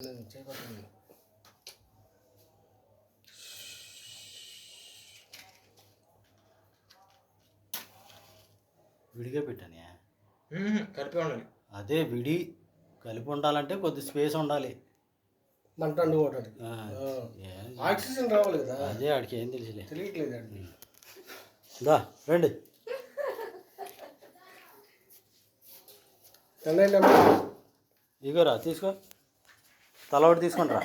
విడిగా పెట్టానే కలిపి ఉండాలి. అదే విడి కలిపి ఉండాలంటే కొద్ది స్పేస్ ఉండాలి. మంట అండుకోవడానికి ఆక్సిజన్ రావాలి కదా. అదే ఆడికి ఏం తెలియట్లేదు అండి. దా రండి ఇగోరా తీసుకో, తల ఒకటి తీసుకొని రా.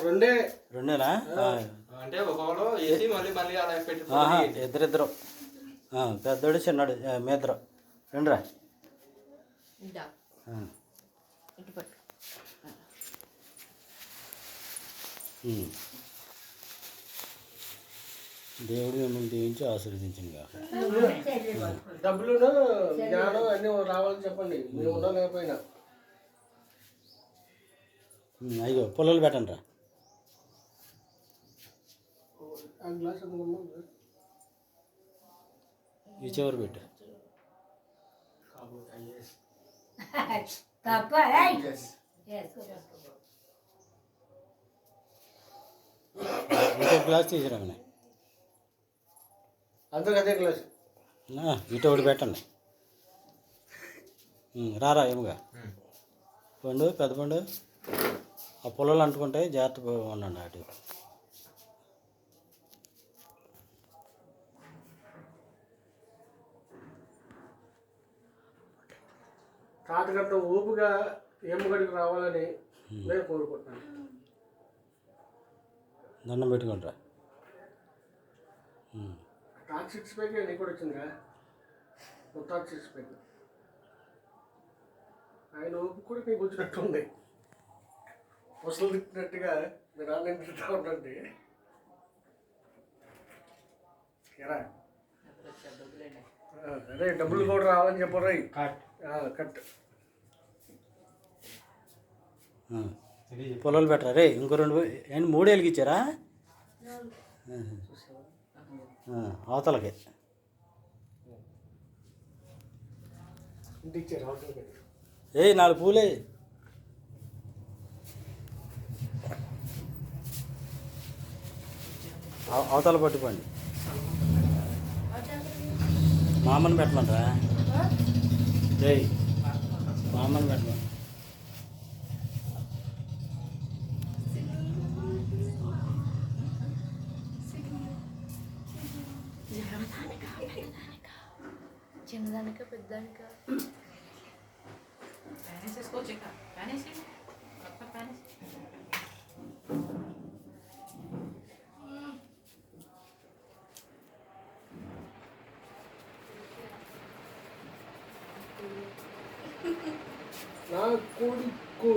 రెండేనా? అంటే ఒకళ్ళు వేసి మళ్ళీ మళ్ళీ అలా పెట్టి ఇద్దరిద్దరు, పెద్దోడు చిన్నాడు మీ ఇద్దరు రండిరా. దేవుడు మిమ్మల్ని దీవించి ఆశీర్వదించింది కాక. డబ్బులు జ్ఞానం అన్నీ రావాలని చెప్పండి. మేము ఉన్నా లేకపోయినా. అయ్యో పొలాలు పెట్టండి రా. ఈ చివరి పెట్టు. ఇంకో గ్లాస్ తీసుకురామని. అందరికి అదే గ్లాస్. ఇటు ఒకటి పెట్టండి. రారా ఏముగా పండు, పెద్ద పండు. ఆ పొలాలు అంటుకుంటే జాగ్రత్తగా ఉండండి. అటు తాతగంట ఊపుగా ఏముగడికి రావాలని నేను కోరుకుంటున్నాను. దండం పెట్టుకుంటారా. టాక్ 6 ప్యాక్ నీకు కూడా వచ్చిందిగా. మొత్తం 6 ప్యాక్ ఆయన ఊపు కూడా మీకు వచ్చినట్టు ఉంది. ముసలు తిట్టినట్టుగా మీరు ఆన్లైన్ తింటా ఉండండి. అదే డబ్బులు కూడా రావాలని చెప్పరు. కట్ పొలాలు పెట్టరా రే. ఇంకో రెండు ఏంటి 3 ఏళ్ళకి ఇచ్చారా అవతలకి? ఏ 4 పూలే. అవతల పట్టుకోండి. మామని పెట్టమంటారా? రే మామని పెట్టమని. చిన్నదానికా పెద్దదానికా? నా కొడుకు